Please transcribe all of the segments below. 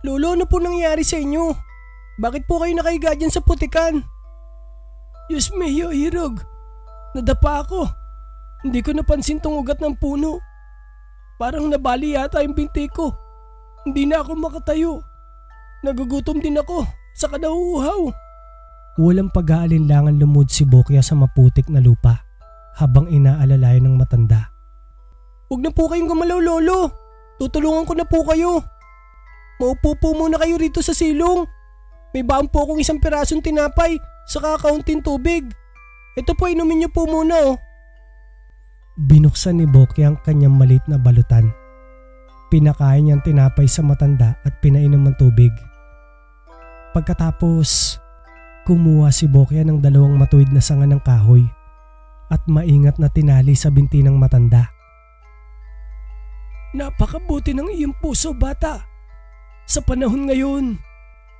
Lolo, ano po nangyari sa inyo? Bakit po kayo nakahiga dyan sa putikan? Diyos mio, Irog. Nadapa ako. Hindi ko napansin tong ugat ng puno. Parang nabali yata yung binti ko. Hindi na ako makatayo. Nagugutom din ako. Saka nauuhaw. Walang pag-aalinlangan lumud si Bokya sa maputik na lupa habang inaalalayan ng matanda. Huwag na po kayong gumalaw, Lolo. Tutulungan ko na po kayo. Maupo po muna kayo rito sa silong. May baon po akong 1 pirasong tinapay saka kaunting tubig. Ito po, inumin niyo po muna oh. Binuksan ni Bokya ang kanyang maliit na balutan. Pinakain niyang tinapay sa matanda at pinainom ng tubig. Pagkatapos, kumuha si Bokya ng 2 matuwid na sanga ng kahoy at maingat na tinali sa binti ng matanda. Napakabuti ng iyong puso, bata. Sa panahon ngayon,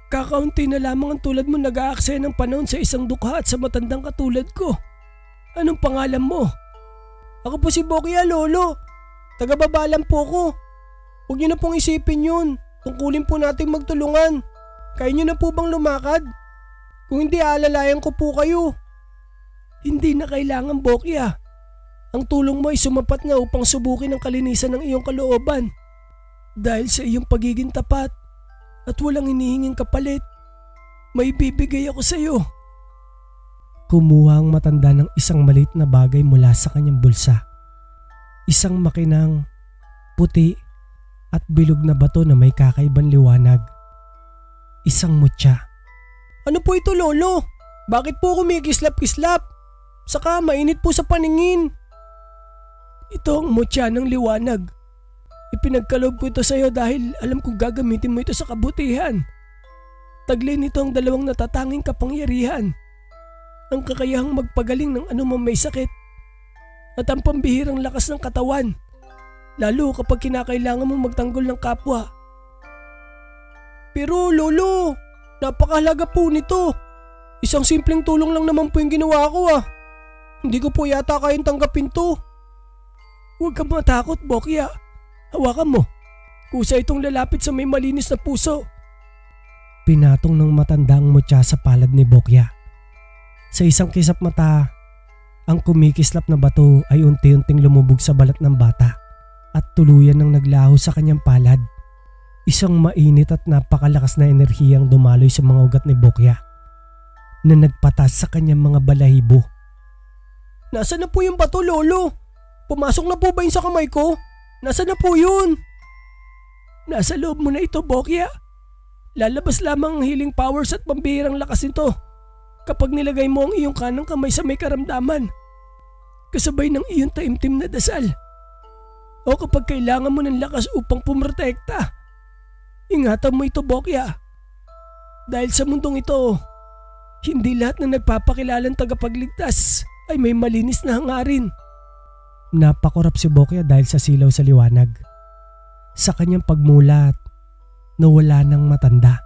kakaunti na lamang ang tulad mo nag-aaksaya ng panahon sa isang dukha at sa matandang katulad ko. Anong pangalan mo? Ako po si Bokya, Lolo. Taga-babalan po ko. Huwag niyo na pong isipin yun. Tungkulin po nating magtulungan. Kaya niyo na po bang lumakad? Kung hindi, aalalayan ko po kayo. Hindi na kailangan, Bokya. Ang tulong mo ay sumapat na upang subukin ang kalinisan ng iyong kalooban. Dahil sa iyong pagiging tapat at walang hinihinging kapalit, may bibigay ako sa iyo. Kumuha ang matanda ng isang maliit na bagay mula sa kanyang bulsa. Isang makinang, puti at bilog na bato na may kakaibang liwanag. Isang mutya. Ano po ito, Lolo? Bakit po kumikislap-kislap? Saka mainit po sa paningin. Ito ang mutya ng liwanag. Ipinagkaloob ko ito sa iyo dahil alam kong gagamitin mo ito sa kabutihan. Taglay nito ang 2 natatanging kapangyarihan. Ang kakayahang magpagaling ng anumang may sakit at ang pambihirang lakas ng katawan, lalo kapag kinakailangan mong magtanggol ng kapwa. Pero Lolo, napakahalaga po nito. Isang simpleng tulong lang naman po yung ginawa ko ah. Hindi ko po yata kayang tanggapin to. Huwag kang matakot, Bokya. Hawakan mo. Kusa itong lalapit sa may malinis na puso. Pinatong ng matanda ang mutya sa palad ni Bokya. Sa isang kisap mata, ang kumikislap na bato ay unti-unting lumubog sa balat ng bata at tuluyan ng naglaho sa kanyang palad. Isang mainit at napakalakas na enerhiyang dumaloy sa mga ugat ni Bokya na nagpatas sa kanyang mga balahibo. Nasaan na po yung bato, Lolo? Pumasok na po ba yun sa kamay ko? Nasaan na po yun? Nasa loob mo na ito, Bokya. Lalabas lamang ang healing powers at pambihirang lakas nito kapag nilagay mo ang iyong kanang kamay sa may karamdaman, kasabay ng iyong taimtim na dasal, o kapag kailangan mo ng lakas upang pumotekta. Ingatan mo ito, Bokya. Dahil sa mundong ito, hindi lahat na nagpapakilalang tagapagligtas ay may malinis na hangarin. Napakurap si Bokya dahil sa silaw sa liwanag. Sa kanyang pagmulat, nawala ng matanda.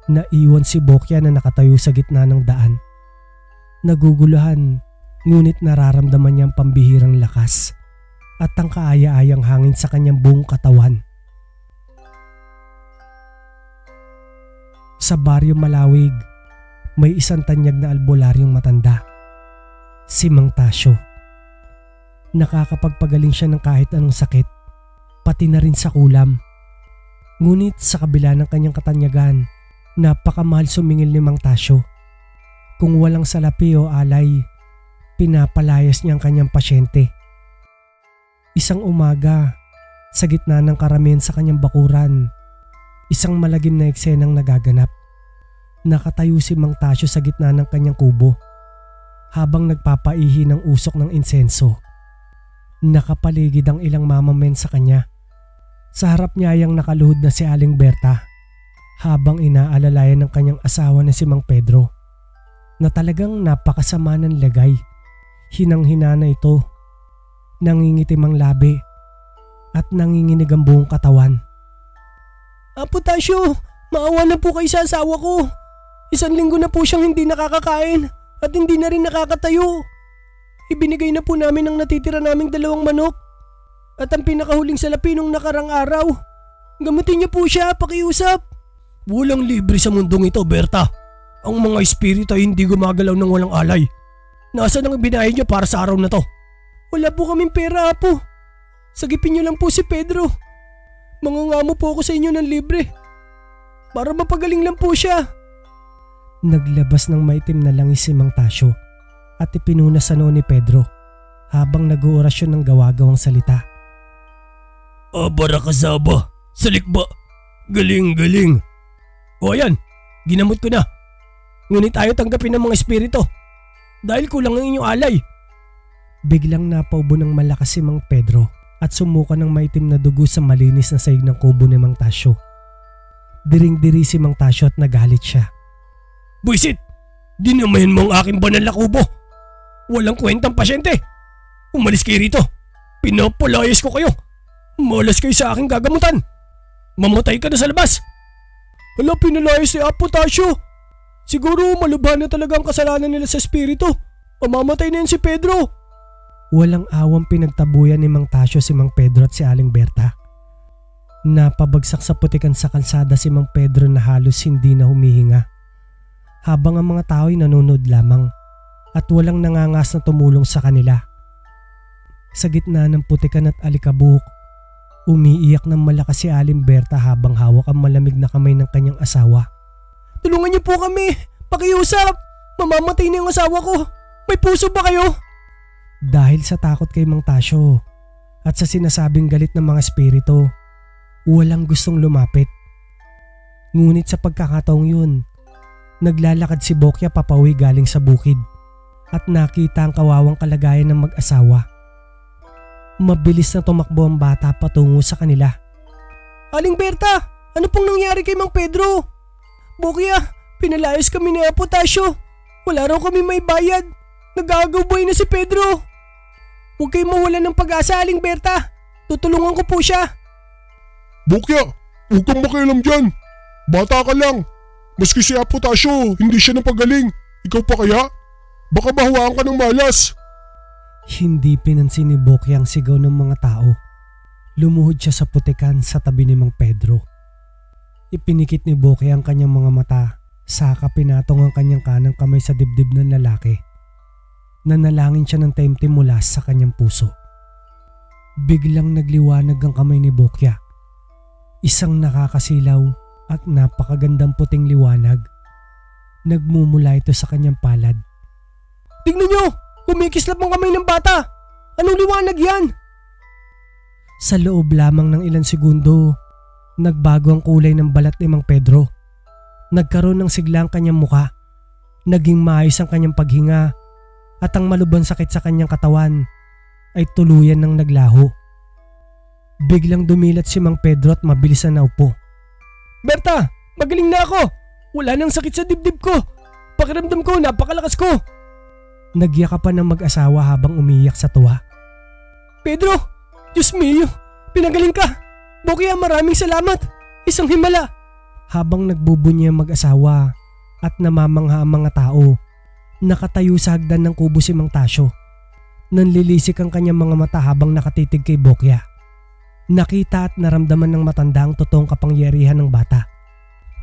Naiwan si Bokya na nakatayo sa gitna ng daan. Naguguluhan, ngunit nararamdaman niya ang pambihirang lakas at ang kaaya-ayang hangin sa kanyang buong katawan. Sa baryo Malawig, may isang tanyag na albularyong matanda. Si Mang Tasyo. Nakakapagpagaling siya ng kahit anong sakit, pati na rin sa kulam. Ngunit sa kabila ng kanyang katanyagan, napakamahal sumingil ni Mang Tasyo. Kung walang salapi o alay, pinapalayas niya ang kanyang pasyente. Isang umaga, sa gitna ng karamihan sa kanyang bakuran, isang malagim na eksenang nagaganap. Nakatayo si Mang Tasyo sa gitna ng kanyang kubo habang nagpapaihi ng usok ng insenso. Nakapaligid ang ilang mamamen sa kanya. Sa harap niya ay ang nakaluhod na si Aling Berta habang inaalalayan ng kanyang asawa na si Mang Pedro na talagang napakasama ng lagay. Hinang-hina na ito, nangingitim ang labi at nanginginig ang buong katawan. Apo Tasyo, maawa na po kayo sa asawa ko. 1 linggo na po siyang hindi nakakakain at hindi na rin nakakatayo. Ibinigay na po namin ang natitira naming 2 manok at ang pinakahuling salapi nung nakarang araw. Gamutin niyo po siya, pakiusap. Walang libre sa mundong ito, Berta. Ang mga espiritu ay hindi gumagalaw ng walang alay. Nasaan ang binayad niyo para sa araw na to? Wala po kaming pera, Apo. Sagipin niyo lang po si Pedro. Mangungamo po ako sa inyo ng libre. Para mapagaling lang po siya. Naglabas ng maitim na langis si Mang Tasyo at ipinuna sa noo ni Pedro habang nag-oorasyon ng gawa-gawang salita. Abarakazaba, salikba, galing. O ayan, ginamot ko na. Ngunit ayaw tanggapin ng mga espiritu dahil kulang ang inyong alay. Biglang napaubo ng malakas si Mang Pedro at sumuka ng maitim na dugo sa malinis na sahig ng kubo ni Mang Tasyo. Diring-diri si Mang Tasyo at nagalit siya. Buisit! Dinamayan mo ang aking banal na kubo! Walang kwentang pasyente! Umalis kayo rito! Pinapalayas ko kayo! Malas kayo sa aking gagamutan! Mamatay ka na sa labas! Hala, pinalayas si Apo Tasyo! Siguro malubhan na talaga ang kasalanan nila sa espiritu! Mamamatay na yan si Pedro! Walang awang pinagtabuyan ni Mang Tasyo si Mang Pedro at si Aling Berta. Napabagsak sa putikan sa kalsada si Mang Pedro na halos hindi na humihinga. Habang ang mga tao ay nanonood lamang at walang nangangas na tumulong sa kanila. Sa gitna ng putikan at alikabok, umiiyak ng malakas si Aling Berta habang hawak ang malamig na kamay ng kanyang asawa. Tulungan niyo po kami! Pakiusap! Mamamatay na yung asawa ko! May puso ba kayo? Dahil sa takot kay Mang Tasyo at sa sinasabing galit ng mga espiritu, walang gustong lumapit. Ngunit sa pagkakataong yun, naglalakad si Bokya papauwi galing sa bukid at nakita ang kawawang kalagayan ng mag-asawa. Mabilis na tumakbo ang bata patungo sa kanila. Aling Berta, ano pong nangyari kay Mang Pedro? Bokya, pinalayas kami ni Apo Tasyo. Wala raw kami may bayad. Nagagawbay na si Pedro. Huwag kayong mawalan ng pag-asa, Aling Berta. Tutulungan ko po siya. Bokya, huwag kang makialam dyan. Bata ka lang. Maski si Apo Tasyo, hindi siya napagaling. Ikaw pa kaya? Baka mahuwaan ka ng malas. Hindi pinansin ni Bokya ang sigaw ng mga tao. Lumuhod siya sa putikan sa tabi ni Mang Pedro. Ipinikit ni Bokya ang kanyang mga mata, saka pinatong ang kanyang kanang kamay sa dibdib ng lalaki. Nanalangin siya ng taimtim mula sa kanyang puso. Biglang nagliwanag ang kamay ni Bokya. Isang nakakasilaw at napakagandang puting liwanag. Nagmumula ito sa kanyang palad. Tignan nyo! Kumikislap ang kamay ng bata! Anong liwanag yan? Sa loob lamang ng ilang segundo, nagbago ang kulay ng balat ni Mang Pedro. Nagkaroon ng sigla ang kanyang muka. Naging maayos ang kanyang paghinga at ang malubhang sakit sa kanyang katawan ay tuluyan ng naglaho. Biglang dumilat si Mang Pedro at mabilis na naupo. Berta, magaling na ako! Wala nang sakit sa dibdib ko! Pakiramdam ko, napakalakas ko! Nagyakapan ng mag-asawa habang umiyak sa tuwa. Pedro! Diyos mio! Pinagaling ka! Bokya, maraming salamat! Isang himala! Habang nagbubunyi ang mag-asawa at namamangha ang mga tao, nakatayo sa hagdan ng kubo si Mang Tasyo. Nanlilisik ang kanyang mga mata habang nakatitig kay Bokya. Nakita at naramdaman ng matanda ang totoong kapangyarihan ng bata.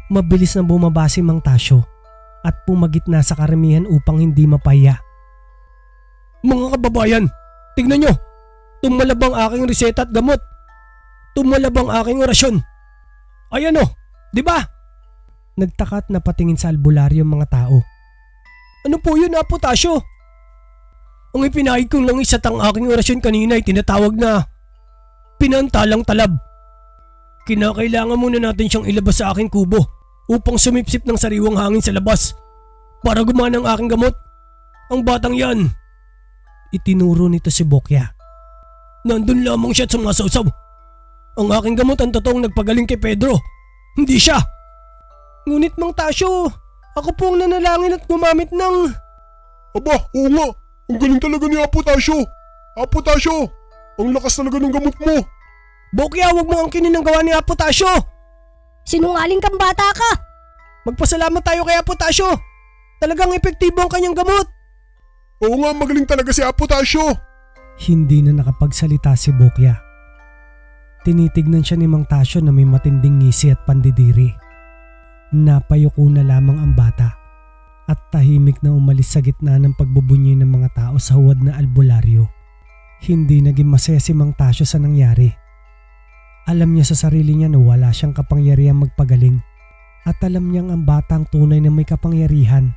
Mabilis na bumaba si Mang Tasyo at pumagitna sa karamihan upang hindi mapahiya. Mga kababayan, tignan nyo! Tumalab ang aking reseta at gamot. Tumalab ang aking orasyon. Ayan o, di ba? Nagtaka at napatingin sa albularyo ang mga tao. Ano po yun, Apo Tasyo? Ang ipinahid kong langis at ang aking orasyon kanina ay tinatawag na pinantalang talab. Kinakailangan muna natin siyang ilabas sa aking kubo upang sumipsip ng sariwang hangin sa labas para gumana ang aking gamot. Ang batang yan. Itinuro nito si Bokya. Nandun lamang siya at sumasawsaw. Ang aking gamot ang totoong nagpagaling kay Pedro. Hindi siya. Ngunit Mang Tasyo, ako po ang nanalangin at gumamit ng... Aba, oo nga. Ang galing talaga ni Apo Tasyo. Apo Tasyo, ang lakas talaga ng gamot mo. Bokya, huwag mo angkinin ang gawa ni Apo Tasyo. Sinungaling kang bata ka! Magpasalamat tayo kay Apo Tasyo. Talagang epektibo ang kanyang gamot. Oo nga, magaling talaga si Apo Tasyo. Hindi na nakapagsalita si Bokya. Tinitignan siya ni Mang Tasyo na may matinding ngisi at pandidiri. Napayuko na lamang ang bata at tahimik na umalis sa gitna ng pagbubunyi ng mga tao sa huwad na albularyo. Hindi naging masaya si Mang Tasyo sa nangyari. Alam niya sa sarili niya na wala siyang kapangyarihang magpagaling at alam niyang ang bata ang tunay na may kapangyarihan.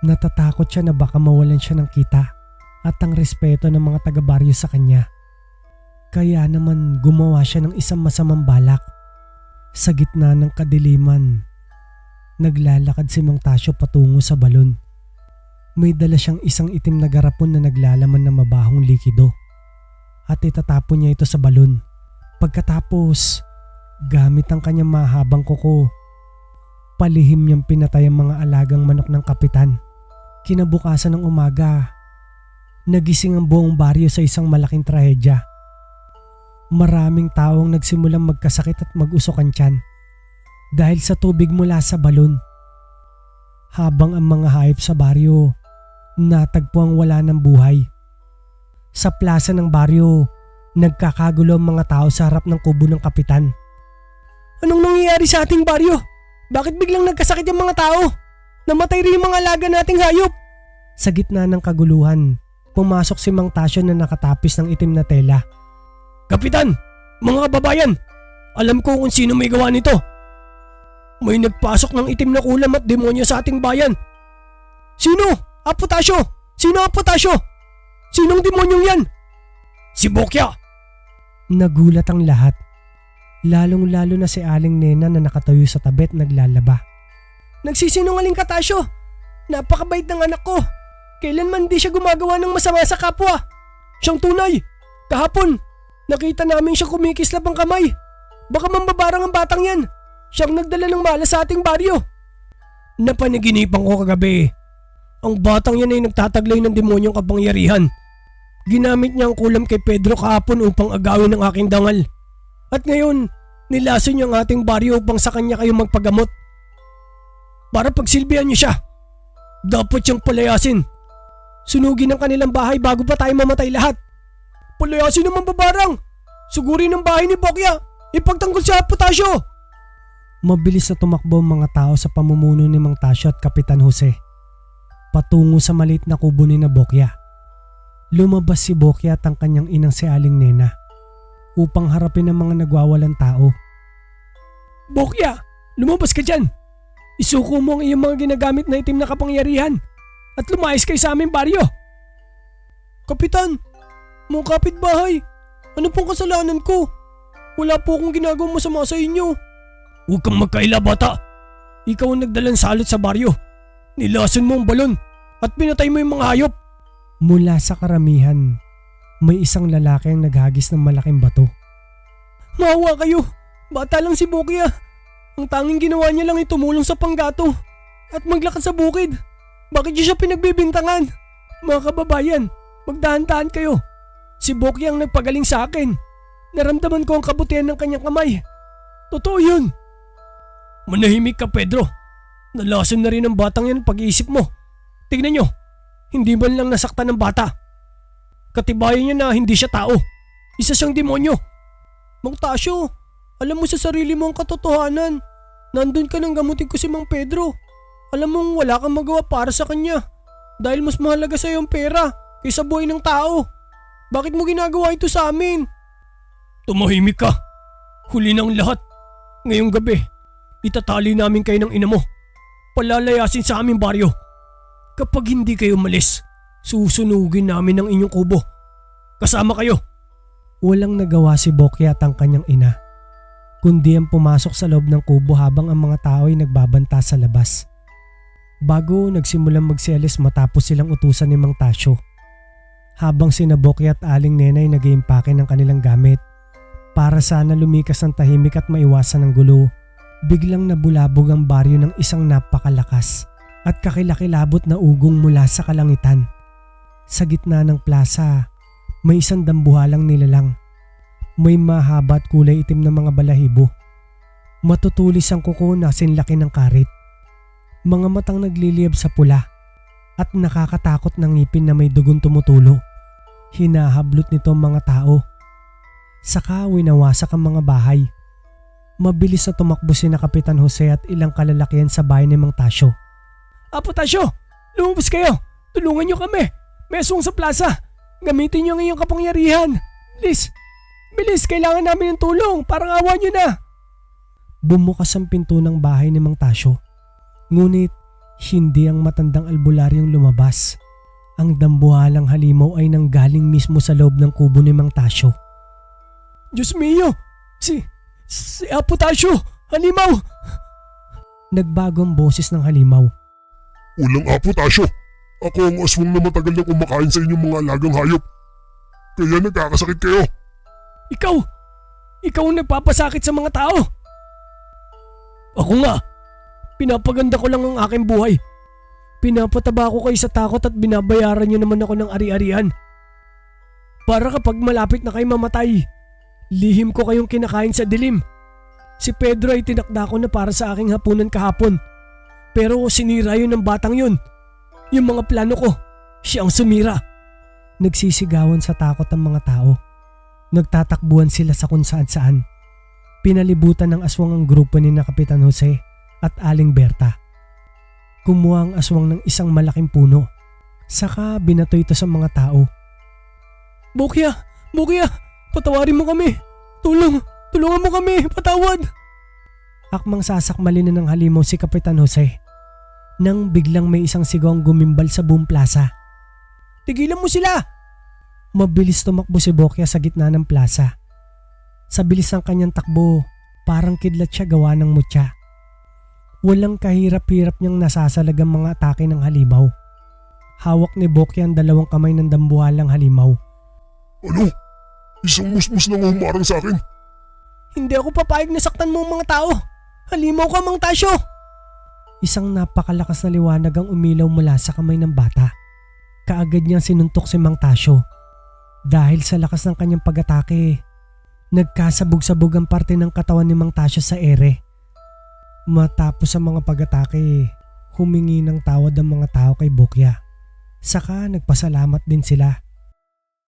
Natatakot siya na baka mawalan siya ng kita at ang respeto ng mga taga-baryo sa kanya. Kaya naman gumawa siya ng isang masamang balak. Sa gitna ng kadiliman, naglalakad si Mang Tasyo patungo sa balon. May dala siyang isang itim na garapon na naglalaman ng mabahong likido at itatapon niya ito sa balon. Pagkatapos, gamit ang kanyang mahabang kuko, palihim niyang pinatay ang mga alagang manok ng kapitan. Kinabukasan ng umaga, nagising ang buong baryo sa isang malaking trahedya. Maraming taong nagsimulang magkasakit at mag-usok ang tiyan dahil sa tubig mula sa balon. Habang ang mga hayop sa baryo natagpuang wala ng buhay. Sa plaza ng baryo, nagkakagulo ang mga tao sa harap ng kubo ng kapitan. Anong nangyayari sa ating baryo? Bakit biglang nagkasakit yung mga tao? Namatay rin yung mga alaga nating hayop. Sa gitna ng kaguluhan, pumasok si Mang Tasyo na nakatapis ng itim na tela. Kapitan, mga kababayan, alam ko kung sino may gawa nito. May nagpasok ng itim na kulam at demonyo sa ating bayan. Sino? Apo Tasyo! Sino Apo Tasyo? Sinong demonyong yan? Si Bokya! Nagulat ang lahat. Lalong-lalo na si Aling Nena na nakatayo sa tabi at naglalaba. Nagsisinungaling ka, Tasyo. Napakabait ng anak ko. Kailanman di siya gumagawa ng masama sa kapwa. Siyang tunay. Kahapon, nakita namin siya kumikislap ang kamay. Baka mambabarang ang batang yan. Siyang nagdala ng malas sa ating baryo. Napanaginipan ko kagabi. Ang batang yan ay nagtataglay ng demonyong kapangyarihan. Ginamit niya ang kulam kay Pedro kahapon upang agawin ang aking dangal. At ngayon, nilason niya ang ating baryo upang sa kanya kayo magpagamot. Para pagsilbihan niyo siya. Dapat siyang palayasin. Sunugin ang kanilang bahay bago pa tayo mamatay lahat. Palayasin naman babarang. Sugurin ang bahay ni Bokya. Ipagtanggol siya, Apo Tasyo. Mabilis na tumakbo ang mga tao sa pamumuno ni Mang Tasyo at Kapitan Jose. Patungo sa maliit na kubo ni na Bokya. Lumabas si Bokya at ang kanyang inang si Aling Nena upang harapin ang mga nagwawalang tao. Bokya, lumabas ka dyan. Isuko mo ang iyong mga ginagamit na itim na kapangyarihan at lumayas kayo sa aming baryo. Kapitan, mga kapitbahay, ano pong kasalanan ko? Wala po akong ginagawang masama sa inyo. Huwag kang magkaila, bata. Ikaw ang nagdalang salot sa baryo. Nilason mo ang balon at pinatay mo yung mga hayop. Mula sa karamihan, may isang lalaki ang naghagis ng malaking bato. Maawa kayo. Bata lang si Bokya. Ang tanging ginawa niya lang ay tumulong sa panggatong at maglakad sa bukid. Bakit niyo siya pinagbibintangan? Mga kababayan, magdahan-dahan kayo. Si Bokya ang nagpagaling sa akin. Naramdaman ko ang kabutihan ng kanyang kamay. Totoo yun. Manahimik ka, Pedro. Nalason na rin ang batang yan pag-iisip mo. Tignan nyo, hindi man lang nasaktan ng bata. Katibayan niya na hindi siya tao. Isa siyang demonyo. Mang Tasyo, alam mo sa sarili mo ang katotohanan. Nandun ka nang gamutin ko si Mang Pedro. Alam mong wala kang magawa para sa kanya. Dahil mas mahalaga sa iyo ang pera kaysa buhay ng tao. Bakit mo ginagawa ito sa amin? Tumahimik ka. Huli na ang lahat. Ngayong gabi, itatali namin kayo ng ina mo. Palalayasin sa aming baryo. Kapag hindi kayo umalis, susunugin namin ang inyong kubo. Kasama kayo. Walang nagawa si Bokya at ang kanyang ina, kundi ang pumasok sa loob ng kubo habang ang mga tao ay nagbabanta sa labas. Bago nagsimulang magselos matapos silang utusan ni Mang Tasyo. Habang sina Bokya at Aling Nena ay nag-iimpake ng kanilang gamit para sana lumikas ng tahimik at maiwasan ng gulo, biglang nabulabog ang baryo ng isang napakalakas at kakilakilabot na ugong mula sa kalangitan. Sa gitna ng plaza, may isang dambuhalang nilalang. May mahaba at kulay itim na mga balahibo. Matutulis ang kuko na sinlaki ng karit. Mga matang nagliliyab sa pula at nakakatakot na ngipin na may dugong tumutulo. Hinahablot nito ang mga tao. Saka winawasak ang mga bahay. Mabilis na tumakbo sina Kapitan Jose at ilang kalalakihan sa bahay ni Mang Tasyo. Apo Tasyo, lumabas kayo. Tulungan niyo kami. May aswang sa plaza. Gamitin niyo ang iyong kapangyarihan. Bilis, kailangan namin ng tulong. Parang awa niyo na. Bumukas ang pinto ng bahay ni Mang Tasyo. Ngunit hindi ang matandang albularyong lumabas. Ang dambuhalang halimaw ay nanggaling mismo sa loob ng kubo ni Mang Tasyo. Diyos mio! Si Apo Tasyo! Halimaw! Nagbago ang boses ng halimaw. Ulang Apo Tasyo. Ako ang aswang na matagal na kumakain sa inyong mga alagang hayop. Kaya nagkakasakit kayo. Ikaw ang nagpapasakit sa mga tao. Ako nga. Pinapaganda ko lang ang aking buhay. Pinapataba ko kayo sa takot at binabayaran niyo naman ako ng ari-arian. Para kapag malapit na kayo mamatay, lihim ko kayong kinakain sa dilim. Si Pedro ay tinakda ko na para sa aking hapunan kahapon. Pero sinira yun ng batang yun. Yung mga plano ko, siya ang sumira. Nagsisigawan sa takot ang mga tao. Nagtatakbuhan sila sa kung saan-saan. Pinalibutan ng aswang ang grupo ni na Kapitan Jose at Aling Berta. Kumuha ang aswang ng isang malaking puno. Saka binato ito sa mga tao. Bokya, patawarin mo kami. Tulungan mo kami, patawad. Akmang sasakmalin na ng halimaw si Kapitan Jose. Nang biglang may isang sigawang gumimbal sa buong plaza. Tigilan mo sila! Mabilis tumakbo si Bokya sa gitna ng plaza. Sa bilis ng kanyang takbo, parang kidlat siya gawa ng mutya. Walang kahirap-hirap niyang nasasalag ang mga atake ng halimaw. Hawak ni Bokya ang dalawang kamay ng dambuhalang halimaw. Ano? Isang musmus lang humarang sa akin. Hindi ako papayag na saktan mo ang mga tao. Halimaw ka, Mang Tasyo! Isang napakalakas na liwanag ang umilaw mula sa kamay ng bata. Kaagad niyang sinuntok si Mang Tasyo. Dahil sa lakas ng kanyang pag-atake, nagkasabog-sabog ang parte ng katawan ni Mang Tasyo sa ere. Matapos ang mga pag-atake, humingi ng tawad ang mga tao kay Bokya. Saka nagpasalamat din sila.